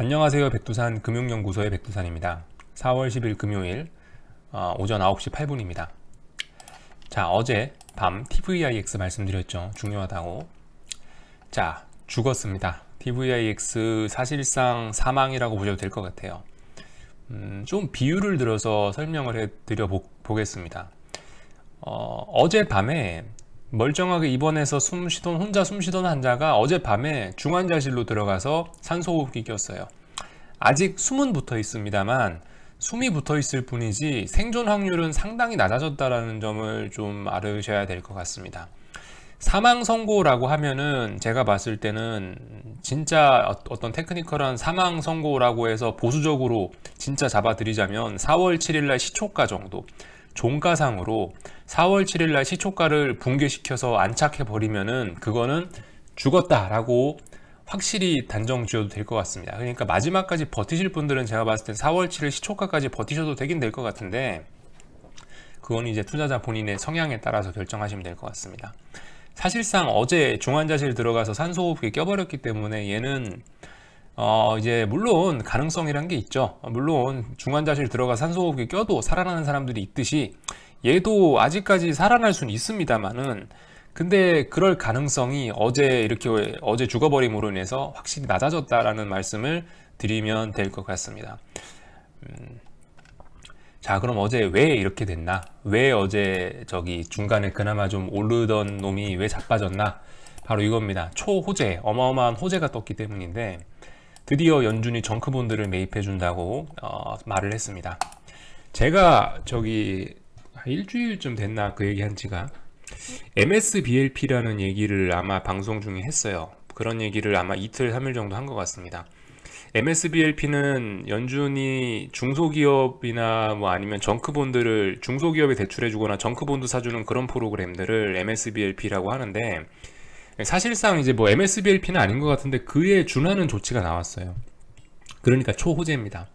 안녕하세요. 백두산 금융연구소의 백두산입니다. 4월 10일 금요일 오전 9시 8분입니다. 자, 어제 밤 TVIX 말씀드렸죠. 중요하다고. 자, 죽었습니다. TVIX 사실상 사망이라고 보셔도 될 것 같아요. 좀 비유를 들어서 설명을 해드려 보겠습니다. 어젯밤에 멀쩡하게 입원해서 혼자 숨쉬던 환자가 어젯밤에 중환자실로 들어가서 산소호흡기 꼈어요. 아직 숨은 붙어 있습니다만 숨이 붙어 있을 뿐이지 생존 확률은 상당히 낮아졌다는 점을 좀 알으셔야 될 것 같습니다. 사망 선고라고 하면은 제가 봤을 때는 진짜 어떤 테크니컬한 사망 선고라고 해서 보수적으로 진짜 잡아드리자면 4월 7일날 시초가 정도, 종가상으로 4월 7일날 시초가를 붕괴시켜서 안착해버리면은 그거는 죽었다라고 확실히 단정 지어도 될 것 같습니다. 그러니까 마지막까지 버티실 분들은 제가 봤을 땐 4월 7일 시초가까지 버티셔도 되긴 될 것 같은데, 그건 이제 투자자 본인의 성향에 따라서 결정하시면 될 것 같습니다. 사실상 어제 중환자실 들어가서 산소호흡기 껴버렸기 때문에 얘는 이제 물론 가능성이란 게 있죠. 물론 중환자실 들어가 산소호흡기 껴도 살아나는 사람들이 있듯이 얘도 아직까지 살아날 수는 있습니다만은, 근데 그럴 가능성이 어제 죽어버림으로 인해서 확실히 낮아졌다라는 말씀을 드리면 될 것 같습니다. 자, 그럼 어제 왜 이렇게 됐나? 왜 어제 중간에 그나마 좀 오르던 놈이 왜 자빠졌나? 바로 이겁니다. 초호재, 어마어마한 호재가 떴기 때문인데, 드디어 연준이 정크본드를 매입해준다고 말을 했습니다. 제가 일주일쯤 됐나 그 얘기한 지가 MSBLP라는 얘기를 아마 방송 중에 했어요. 그런 얘기를 아마 이틀 3일 정도 한 것 같습니다. MSBLP는 연준이 중소기업이나 아니면 정크본드를 중소기업에 대출해주거나 정크본드 사주는 그런 프로그램들을 MSBLP라고 하는데, 사실상 이제 MSBLP는 아닌 것 같은데 그에 준하는 조치가 나왔어요. 그러니까 초호재입니다.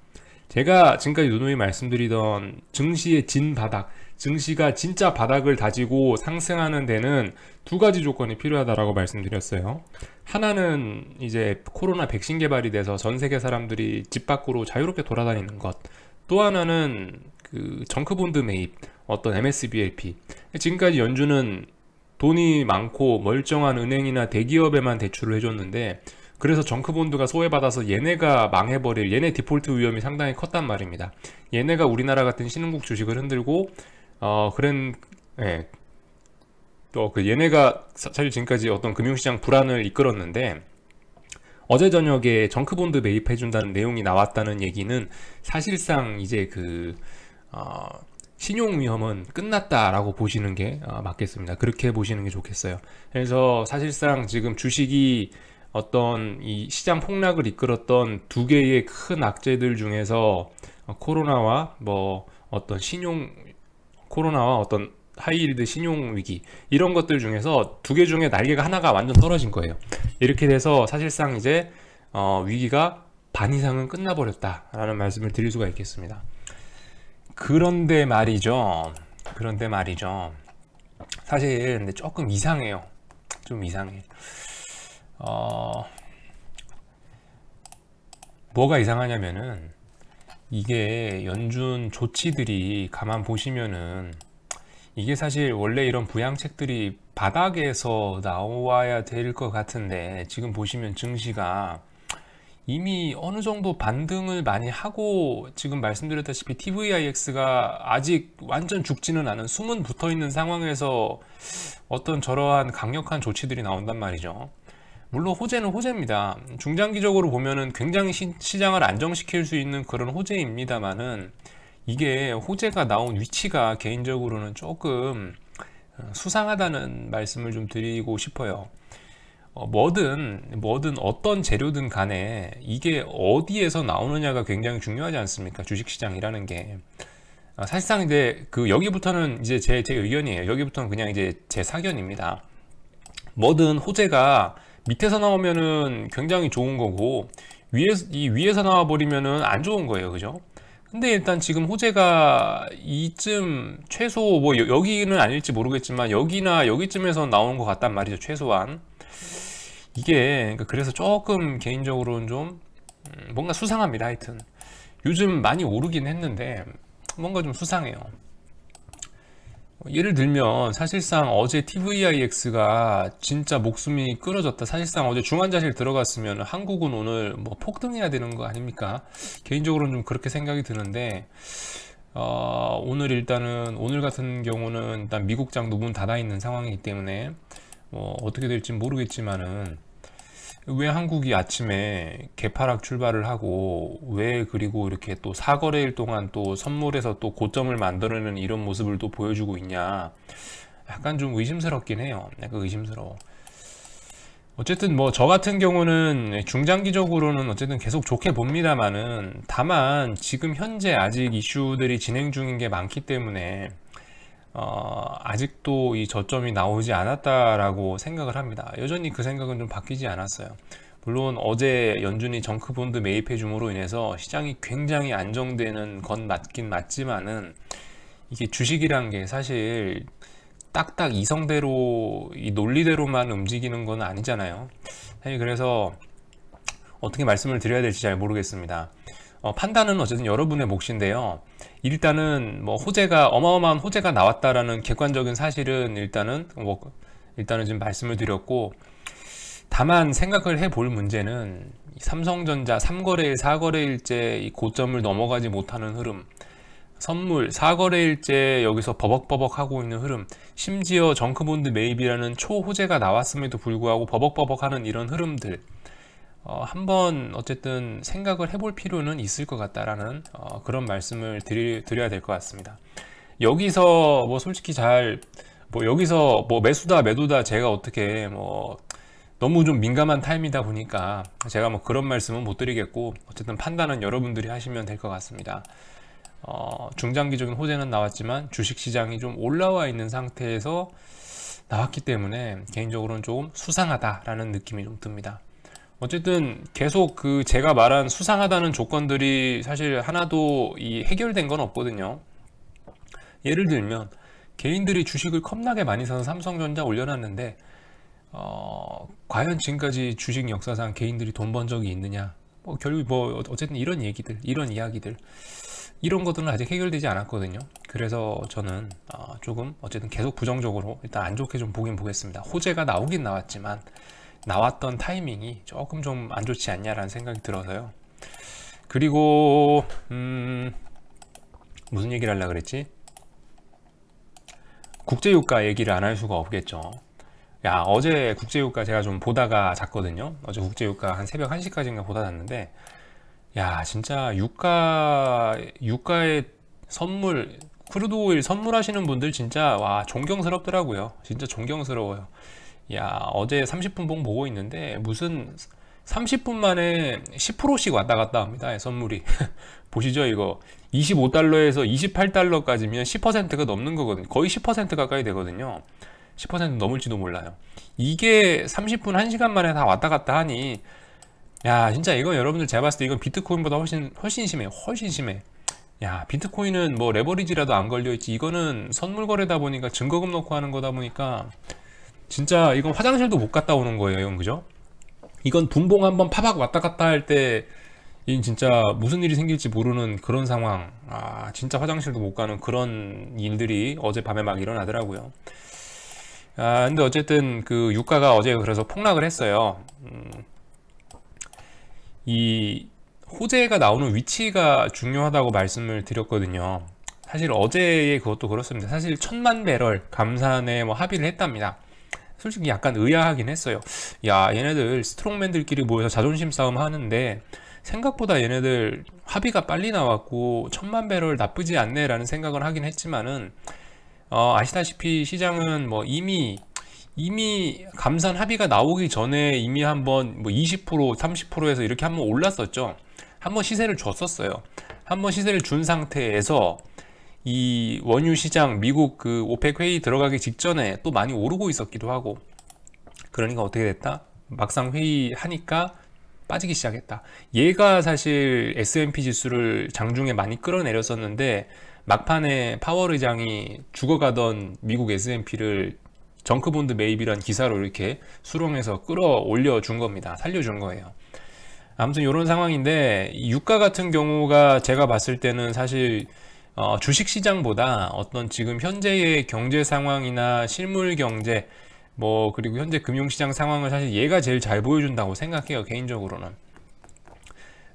제가 지금까지 누누이 말씀드리던 증시의 진바닥, 증시가 진짜 바닥을 다지고 상승하는 데는 두 가지 조건이 필요하다라고 말씀드렸어요. 하나는 이제 코로나 백신 개발이 돼서 전 세계 사람들이 집 밖으로 자유롭게 돌아다니는 것, 또 하나는 그 정크본드 매입, 어떤 MSBLP. 지금까지 연준은 돈이 많고 멀쩡한 은행이나 대기업에만 대출을 해줬는데, 그래서 정크본드가 소외받아서 얘네가 망해버릴, 얘네 디폴트 위험이 상당히 컸단 말입니다. 얘네가 우리나라 같은 신흥국 주식을 흔들고 얘네가 사실 지금까지 어떤 금융시장 불안을 이끌었는데, 어제 저녁에 정크본드 매입해준다는 내용이 나왔다는 얘기는 사실상 이제 신용 위험은 끝났다라고 보시는 게 맞겠습니다. 그렇게 보시는 게 좋겠어요. 그래서 사실상 지금 주식이 어떤 이 시장 폭락을 이끌었던 두 개의 큰 악재들 중에서 코로나와 어떤 하이힐드 신용 위기, 이런 것들 중에서 두 개 중에 날개가 하나가 완전 떨어진 거예요. 이렇게 돼서 사실상 이제 위기가 반 이상은 끝나버렸다라는 말씀을 드릴 수가 있겠습니다. 그런데 말이죠. 사실 근데 조금 이상해요. 좀 이상해. 뭐가 이상하냐면은, 이게 연준 조치들이 가만 보시면은, 이게 사실 원래 이런 부양책들이 바닥에서 나와야 될 것 같은데, 지금 보시면 증시가 이미 어느 정도 반등을 많이 하고, 지금 말씀드렸다시피 TVIX가 아직 완전 죽지는 않은, 숨은 붙어 있는 상황에서 어떤 저러한 강력한 조치들이 나온단 말이죠. 물론 호재는 호재입니다. 중장기적으로 보면은 굉장히 시장을 안정시킬 수 있는 그런 호재입니다만은, 이게 호재가 나온 위치가 개인적으로는 조금 수상하다는 말씀을 좀 드리고 싶어요. 뭐든 어떤 재료든 간에 이게 어디에서 나오느냐가 굉장히 중요하지 않습니까? 주식시장이라는 게. 사실상 이제 여기부터는 이제 제 의견이에요. 여기부터는 그냥 이제 제 사견입니다. 뭐든 호재가 밑에서 나오면은 굉장히 좋은 거고, 위에서 나와 버리면은 안 좋은 거예요. 그죠? 근데 일단 지금 호재가 이쯤 최소 여기는 아닐지 모르겠지만 여기나 여기쯤에서 나오는 것 같단 말이죠. 최소한. 이게 그래서 조금 개인적으로는 좀 뭔가 수상합니다. 하여튼 요즘 많이 오르긴 했는데 뭔가 좀 수상해요. 예를 들면 사실상 어제 TVIX가 진짜 목숨이 끊어졌다. 사실상 어제 중환자실 들어갔으면 한국은 오늘 뭐 폭등해야 되는 거 아닙니까? 개인적으로는 좀 그렇게 생각이 드는데 오늘 일단은 오늘 같은 경우는 일단 미국장도 문 닫아 있는 상황이기 때문에 뭐 어떻게 될지 모르겠지만은 왜 한국이 아침에 개파락 출발을 하고 왜 그리고 이렇게 또 사거래일 동안 또 선물에서 또 고점을 만들어내는 이런 모습을 또 보여주고 있냐, 약간 좀 의심스럽긴 해요. 약간 의심스러워. 어쨌든 뭐 저 같은 경우는 중장기적으로는 어쨌든 계속 좋게 봅니다만은, 다만 지금 현재 아직 이슈들이 진행 중인 게 많기 때문에 아직도 이 저점이 나오지 않았다라고 생각을 합니다. 여전히 그 생각은 좀 바뀌지 않았어요. 물론 어제 연준이 정크본드 매입해 줌으로 인해서 시장이 굉장히 안정되는 건 맞긴 맞지만은, 이게 주식이란 게 사실 딱딱 이성대로 이 논리대로만 움직이는 건 아니잖아요. 사실 그래서 어떻게 말씀을 드려야 될지 잘 모르겠습니다. 판단은 어쨌든 여러분의 몫인데요. 일단은 뭐 호재가 어마어마한 호재가 나왔다라는 객관적인 사실은 일단은 지금 말씀을 드렸고, 다만 생각을 해볼 문제는 삼성전자 3거래일 4거래일째 이 고점을 넘어가지 못하는 흐름, 선물 4거래일째 여기서 버벅버벅 하고 있는 흐름, 심지어 정크본드 매입이라는 초호재가 나왔음에도 불구하고 버벅버벅 하는 이런 흐름들, 한번 어쨌든 생각을 해볼 필요는 있을 것 같다라는 그런 말씀을 드려야 될 것 같습니다. 여기서 뭐 솔직히 여기서 뭐 매수다 매도다 제가 어떻게 뭐 너무 좀 민감한 타임이다 보니까 제가 뭐 그런 말씀은 못 드리겠고, 어쨌든 판단은 여러분들이 하시면 될 것 같습니다. 중장기적인 호재는 나왔지만 주식시장이 좀 올라와 있는 상태에서 나왔기 때문에 개인적으로는 조금 수상하다라는 느낌이 좀 듭니다. 어쨌든 계속 그 제가 말한 수상하다는 조건들이 사실 하나도 해결된 건 없거든요. 예를 들면 개인들이 주식을 겁나게 많이 사서 삼성전자 올려놨는데 과연 지금까지 주식 역사상 개인들이 돈 번 적이 있느냐, 결국 어쨌든 이런 이야기들 이런 것들은 아직 해결되지 않았거든요. 그래서 저는 조금 어쨌든 계속 부정적으로 일단 안 좋게 좀 보긴 보겠습니다. 호재가 나오긴 나왔지만 나왔던 타이밍이 조금 좀 안 좋지 않냐라는 생각이 들어서요. 그리고 무슨 얘기를 하려고 그랬지? 국제유가 얘기를 안 할 수가 없겠죠. 어제 국제유가 제가 좀 보다가 잤거든요. 어제 국제유가 한 새벽 1시까지인가 보다 잤는데, 진짜 유가의 선물, 크루드오일 선물하시는 분들 진짜 존경스럽더라고요. 진짜 존경스러워요. 어제 30분 봉 보고 있는데 무슨 30분 만에 10%씩 왔다 갔다 합니다. 선물이. 보시죠, 이거 25달러에서 28달러까지면 10%가 넘는 거거든요. 거의 10% 가까이 되거든요. 10% 넘을지도 몰라요. 이게 30분 1시간 만에 다 왔다 갔다 하니, 진짜 이건 여러분들 제가 봤을 때 이건 비트코인보다 훨씬 심해요. 훨씬 심해. 비트코인은 뭐 레버리지라도 안 걸려있지, 이거는 선물 거래다 보니까 증거금 넣고 하는 거다 보니까 진짜 이건 화장실도 못 갔다 오는 거예요. 이건 그죠? 이건 분봉 한번 파박 왔다 갔다 할 때 진짜 무슨 일이 생길지 모르는 그런 상황, 진짜 화장실도 못 가는 그런 일들이 어젯밤에 막 일어나더라고요. 근데 어쨌든 그 유가가 어제 그래서 폭락을 했어요. 이 호재가 나오는 위치가 중요하다고 말씀을 드렸거든요. 사실 어제의 그것도 그렇습니다. 사실 1000만 배럴 감산에 뭐 합의를 했답니다. 솔직히 약간 의아하긴 했어요. 얘네들 스트롱맨들끼리 모여서 자존심 싸움 하는데 생각보다 얘네들 합의가 빨리 나왔고 1000만 배럴 나쁘지 않네 라는 생각을 하긴 했지만은, 아시다시피 시장은 뭐 이미 감산 합의가 나오기 전에 이미 한번 뭐 20% 30%에서 이렇게 한번 올랐었죠. 한번 시세를 줬었어요. 한번 시세를 준 상태에서 이 원유 시장, 미국 그 오펙 회의 들어가기 직전에 또 많이 오르고 있었기도 하고, 그러니까 어떻게 됐다? 막상 회의하니까 빠지기 시작했다. 얘가 사실 S&P 지수를 장중에 많이 끌어내렸었는데, 막판에 파월 의장이 죽어가던 미국 S&P를 정크본드 매입이란 기사로 이렇게 수렁에서 끌어올려 준 겁니다. 살려준 거예요. 아무튼 이런 상황인데, 이 유가 같은 경우가 제가 봤을 때는 사실 주식 시장보다 어떤 지금 현재의 경제 상황이나 실물 경제, 뭐 그리고 현재 금융시장 상황을 사실 얘가 제일 잘 보여준다고 생각해요, 개인적으로는.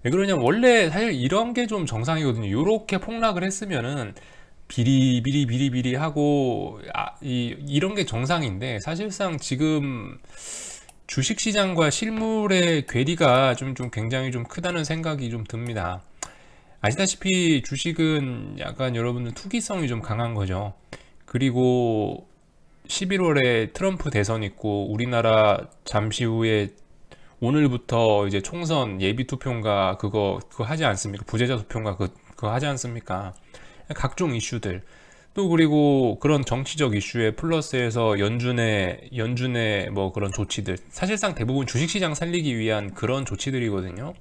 왜 그러냐면 원래 사실 이런 게 좀 정상이거든요. 이렇게 폭락을 했으면은 비리비리 하고 이런 게 정상인데, 사실상 지금 주식시장과 실물의 괴리가 좀 굉장히 좀 크다는 생각이 좀 듭니다. 아시다시피 주식은 약간 여러분들 투기성이 좀 강한 거죠. 그리고 11월에 트럼프 대선 있고, 우리나라 잠시 후에 오늘부터 이제 총선 예비 투표인가 그거 하지 않습니까? 부재자 투표인가 그거 하지 않습니까? 각종 이슈들, 또 그리고 그런 정치적 이슈에 플러스해서 연준의 뭐 그런 조치들, 사실상 대부분 주식시장 살리기 위한 그런 조치들이거든요.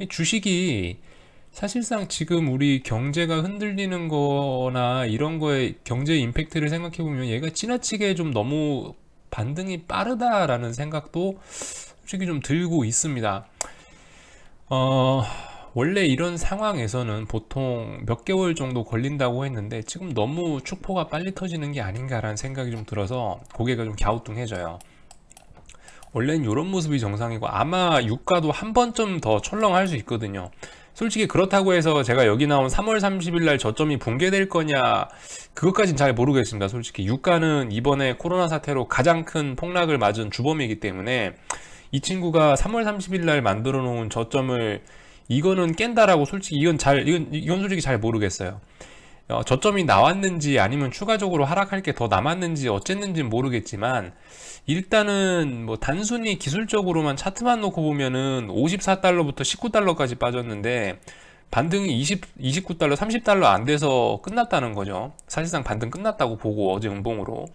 이 주식이 사실상 지금 우리 경제가 흔들리는 거나 이런 거에 경제 임팩트를 생각해 보면 얘가 지나치게 좀 너무 반등이 빠르다라는 생각도 솔직히 좀 들고 있습니다. 원래 이런 상황에서는 보통 몇 개월 정도 걸린다고 했는데, 지금 너무 축포가 빨리 터지는 게 아닌가라는 생각이 좀 들어서 고개가 좀 갸우뚱해져요. 원래는 이런 모습이 정상이고, 아마 유가도 한 번쯤 더 철렁할 수 있거든요. 솔직히 그렇다고 해서 제가 여기 나온 3월 30일 날 저점이 붕괴될 거냐, 그것까진 잘 모르겠습니다. 솔직히 유가는 이번에 코로나 사태로 가장 큰 폭락을 맞은 주범이기 때문에, 이 친구가 3월 30일 날 만들어 놓은 저점을 이거는 깬다라고 솔직히 이건 솔직히 잘 모르겠어요. 저점이 나왔는지 아니면 추가적으로 하락할 게 더 남았는지 어쨌는지는 모르겠지만, 일단은 뭐 단순히 기술적으로만 차트만 놓고 보면은 54달러부터 19달러까지 빠졌는데, 반등이 29달러, 30달러 안 돼서 끝났다는 거죠. 사실상 반등 끝났다고 보고, 어제 음봉으로.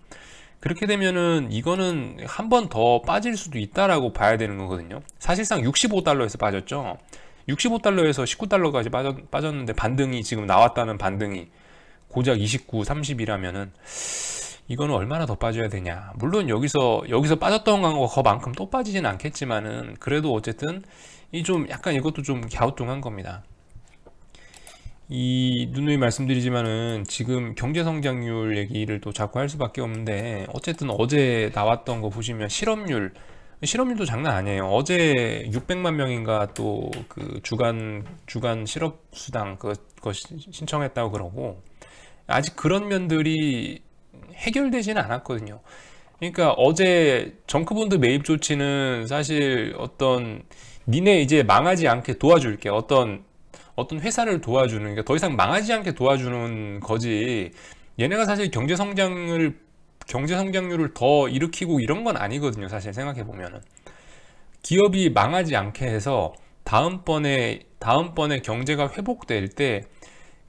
그렇게 되면은 이거는 한 번 더 빠질 수도 있다라고 봐야 되는 거거든요. 사실상 65달러에서 빠졌죠. 65달러에서 19달러까지 빠졌는데, 반등이 지금 나왔다는 반등이 고작 29, 30이라면은 이거는 얼마나 더 빠져야 되냐. 물론 여기서 빠졌던 거만큼 또 빠지진 않겠지만은, 그래도 어쨌든 이 좀 약간 이것도 좀 갸우뚱한 겁니다. 이 누누이 말씀드리지만은 지금 경제 성장률 얘기를 또 자꾸 할 수밖에 없는데, 어쨌든 어제 나왔던 거 보시면 실업률도 장난 아니에요. 어제 600만 명인가 또 그 주간 실업 수당 그거 신청했다고 그러고, 아직 그런 면들이 해결되지는 않았거든요. 그러니까 어제 정크본드 매입 조치는 사실 어떤 니네 이제 망하지 않게 도와줄게, 어떤 회사를 도와주는, 그러니까 더 이상 망하지 않게 도와주는 거지, 얘네가 사실 경제 성장률을 더 일으키고 이런 건 아니거든요. 사실 생각해 보면은 기업이 망하지 않게 해서 다음번에 경제가 회복될 때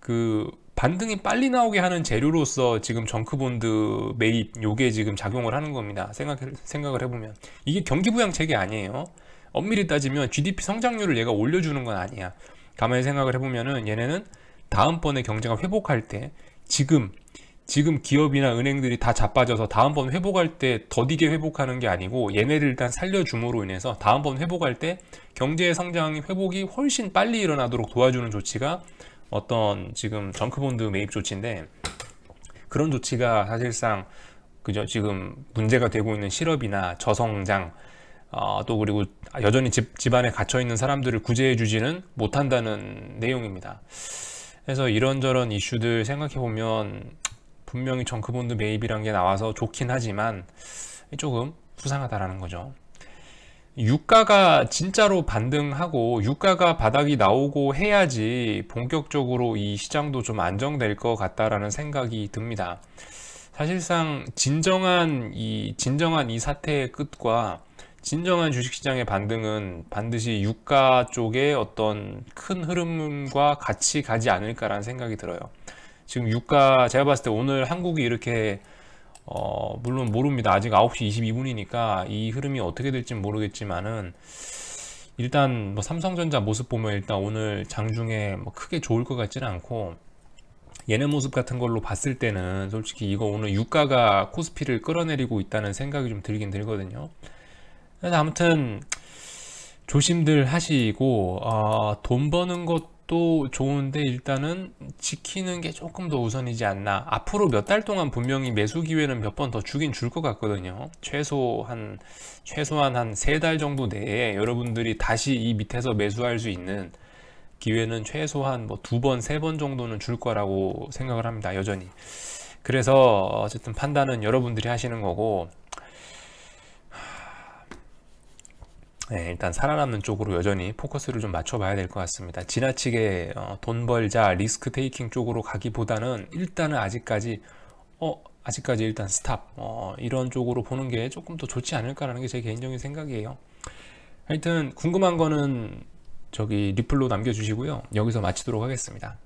그 반등이 빨리 나오게 하는 재료로서 지금 정크본드 매입, 요게 지금 작용을 하는 겁니다. 생각을 해보면 이게 경기부양책이 아니에요. 엄밀히 따지면 GDP 성장률을 얘가 올려주는 건 아니야. 가만히 생각을 해보면은 얘네는 다음번에 경제가 회복할 때, 지금 기업이나 은행들이 다 자빠져서 다음번 회복할 때 더디게 회복하는 게 아니고, 얘네를 일단 살려줌으로 인해서 다음번 회복할 때 경제 성장 회복이 훨씬 빨리 일어나도록 도와주는 조치가 어떤 지금 정크본드 매입 조치인데, 그런 조치가 사실상 그죠, 지금 문제가 되고 있는 실업이나 저성장, 또 그리고 여전히 집안에 갇혀 있는 사람들을 구제해 주지는 못한다는 내용입니다. 그래서 이런저런 이슈들 생각해 보면 분명히 정크본드 매입이란 게 나와서 좋긴 하지만 조금 수상하다라는 거죠. 유가가 진짜로 반등하고 유가가 바닥이 나오고 해야지 본격적으로 이 시장도 좀 안정될 것 같다라는 생각이 듭니다. 사실상 진정한 이 사태의 끝과 진정한 주식시장의 반등은 반드시 유가 쪽의 어떤 큰 흐름과 같이 가지 않을까라는 생각이 들어요. 지금 유가, 제가 봤을 때 오늘 한국이 이렇게 물론 모릅니다. 아직 9시 22분이니까 이 흐름이 어떻게 될지 모르겠지만은, 일단 뭐 삼성전자 모습 보면 일단 오늘 장중에 뭐 크게 좋을 것 같지는 않고, 얘네 모습 같은 걸로 봤을 때는 솔직히 이거 오늘 유가가 코스피를 끌어내리고 있다는 생각이 좀 들긴 들거든요. 그래서 아무튼 조심들 하시고, 돈 버는 것도 좋은데 일단은 지키는 게 조금 더 우선이지 않나. 앞으로 몇 달 동안 분명히 매수 기회는 몇 번 더 주긴 줄 것 같거든요. 최소한 한 3달 정도 내에 여러분들이 다시 이 밑에서 매수할 수 있는 기회는 최소한 뭐 2번, 3번 정도는 줄 거라고 생각을 합니다. 여전히. 그래서 어쨌든 판단은 여러분들이 하시는 거고, 네, 일단 살아남는 쪽으로 여전히 포커스를 좀 맞춰봐야 될 것 같습니다. 지나치게 돈 벌자, 리스크 테이킹 쪽으로 가기보다는 일단은 아직까지 일단 스탑, 이런 쪽으로 보는 게 조금 더 좋지 않을까라는 게 제 개인적인 생각이에요. 하여튼 궁금한 거는 저기 리플로 남겨주시고요. 여기서 마치도록 하겠습니다.